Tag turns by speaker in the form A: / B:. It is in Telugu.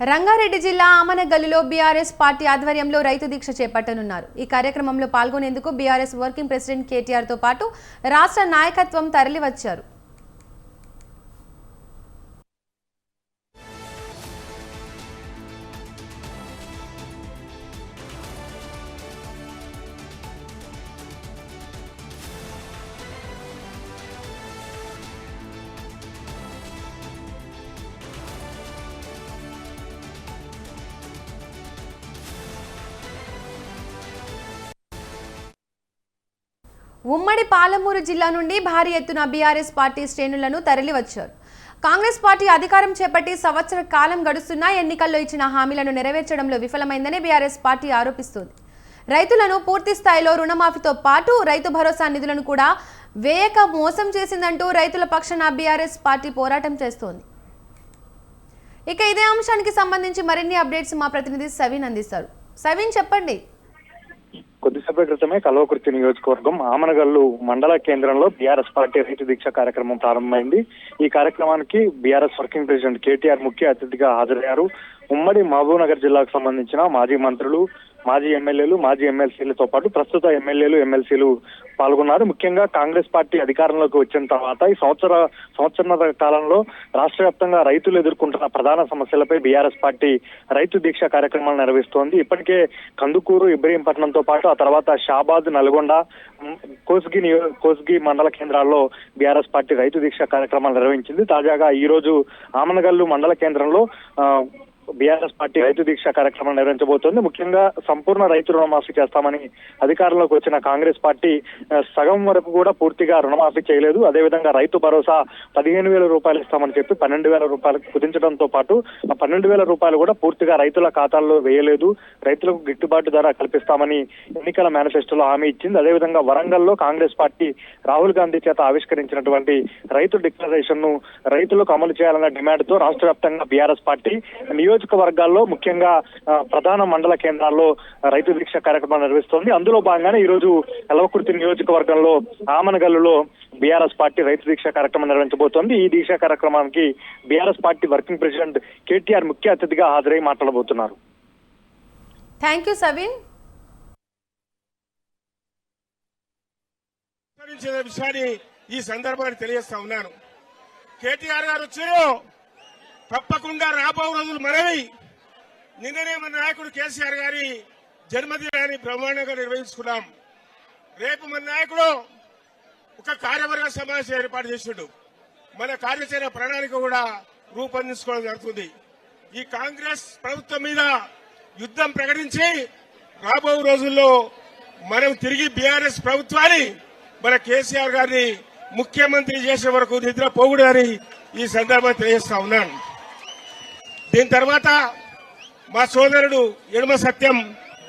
A: రంగారెడ్డి జిల్లా ఆమనగల్లులో బీఆర్ఎస్ పార్టీ ఆధ్వర్యంలో రైతు దీక్ష చేపట్టనున్నారు. ఈ కార్యక్రమంలో పాల్గొనేందుకు బీఆర్ఎస్ వర్కింగ్ ప్రెసిడెంట్ కేటీఆర్ తో పాటు రాష్ట్ర నాయకత్వం తరలివచ్చారు. ఉమ్మడి పాలమూరు జిల్లా నుండి భారీ ఎత్తున బీఆర్ఎస్ పార్టీ శ్రేణులను తరలివచ్చారు. కాంగ్రెస్ పార్టీ అధికారం చేపట్టి సంవత్సర కాలం గడుస్తున్నా ఎన్నికల్లో ఇచ్చిన హామీలను నెరవేర్చడంలో విఫలమైందని బీఆర్ఎస్ పార్టీ ఆరోపిస్తోంది. రైతులను పూర్తి స్థాయిలో రుణమాఫీతో పాటు రైతు భరోసా నిధులను కూడా వేయక మోసం చేసిందంటూ రైతుల పక్షాన బీఆర్ఎస్ పార్టీ పోరాటం చేస్తోంది. ఇక ఇదే అంశానికి సంబంధించి మరిన్ని అప్డేట్స్ మా ప్రతినిధి సవిన్ అందిస్తారు. సవిన్, చెప్పండి.
B: కొద్దిసేపటి క్రితమే కల్వకుర్తి నియోజకవర్గం ఆమనగల్లు మండల కేంద్రంలో బీఆర్ఎస్ పార్టీ రైతు దీక్ష కార్యక్రమం ప్రారంభమైంది. ఈ కార్యక్రమానికి బీఆర్ఎస్ వర్కింగ్ ప్రెసిడెంట్ కేటీఆర్ ముఖ్య అతిథిగా హాజరయ్యారు. ఉమ్మడి మహబూబ్ నగర్ జిల్లాకు సంబంధించిన మాజీ మంత్రులు, మాజీ ఎమ్మెల్యేలు, మాజీ ఎమ్మెల్సీలతో పాటు ప్రస్తుత ఎమ్మెల్యేలు, ఎమ్మెల్సీలు పాల్గొన్నారు. ముఖ్యంగా కాంగ్రెస్ పార్టీ అధికారంలోకి వచ్చిన తర్వాత ఈ సంవత్సర కాలంలో రాష్ట్ర వ్యాప్తంగా రైతులు ఎదుర్కొంటున్న ప్రధాన సమస్యలపై బీఆర్ఎస్ పార్టీ రైతు దీక్ష కార్యక్రమాలు నిర్వహిస్తోంది. ఇప్పటికే కందుకూరు, ఇబ్రహీంపట్నంతో పాటు ఆ తర్వాత షాబాద్, నల్గొండ, కోస్గి మండల కేంద్రాల్లో బీఆర్ఎస్ పార్టీ రైతు దీక్ష కార్యక్రమాలు నిర్వహించింది. తాజాగా ఈ రోజు ఆమనగల్లు మండల కేంద్రంలో బీఆర్ఎస్ పార్టీ రైతు దీక్ష కార్యక్రమం నిర్వహించబోతోంది. ముఖ్యంగా సంపూర్ణ రైతు రుణమాఫీ చేస్తామని అధికారంలోకి వచ్చిన కాంగ్రెస్ పార్టీ సగం వరకు కూడా పూర్తిగా రుణమాఫీ చేయలేదు. అదేవిధంగా రైతు భరోసా 15,000 రూపాయలు ఇస్తామని చెప్పి 12,000 రూపాయలకు కుదించడంతో పాటు ఆ 12,000 రూపాయలు కూడా పూర్తిగా రైతుల ఖాతాల్లో వేయలేదు. రైతులకు గిట్టుబాటు ధర కల్పిస్తామని ఎన్నికల మేనిఫెస్టోలో హామీ ఇచ్చింది. అదేవిధంగా వరంగల్లో కాంగ్రెస్ పార్టీ రాహుల్ గాంధీ చేత ఆవిష్కరించినటువంటి రైతు డిక్లరేషన్ ను రైతులకు అమలు చేయాలన్న డిమాండ్ తో రాష్ట్ర వ్యాప్తంగా బీఆర్ఎస్ పార్టీ నియోజకవర్గాల్లో ముఖ్యంగా ప్రధాన మండల కేంద్రాల్లో రైతు దీక్ష కార్యక్రమాలు నిర్వహిస్తోంది. అందులో భాగంగానే ఈ రోజు కల్వకుర్తి నియోజకవర్గంలో ఆమనగల్లులో బీఆర్ఎస్ పార్టీ రైతు దీక్ష కార్యక్రమం నిర్వహించబోతోంది. ఈ దీక్ష కార్యక్రమానికి BRS party working president KTR ముఖ్య అతిథిగా హాజరై మాట్లాడబోతున్నారు.
A: Thank you సవిన్.
C: విషయాన్ని ఈ సందర్భాన్ని తెలియజేస్తా ఉన్నాను. కేటీఆర్ గారు వచ్చారు, తప్పకుండా రాబో రోజులు మనవి. నిన్ననే మన నాయకుడు కేసీఆర్ గారి జన్మదినాన్ని బ్రహ్మాండంగా నిర్వహించుకున్నాం. రేపు మన నాయకుడు ఒక కార్యవర్గ సమావేశం ఏర్పాటు చేసిండు. మన కార్యాచరణ ప్రణాళిక కూడా రూపొందించుకోవడం జరుగుతుంది. ఈ కాంగ్రెస్ ప్రభుత్వం మీద యుద్ధం ప్రకటించి రాబో రోజుల్లో మనం తిరిగి బీఆర్ఎస్ ప్రభుత్వాన్ని, మన కేసీఆర్ గారిని ముఖ్యమంత్రి చేసే వరకు నిద్ర పోకూడదని ఈ సందర్భంగా తెలియజేస్తా ఉన్నాను. దీని తర్వాత మా సోదరుడు యడుమ సత్యం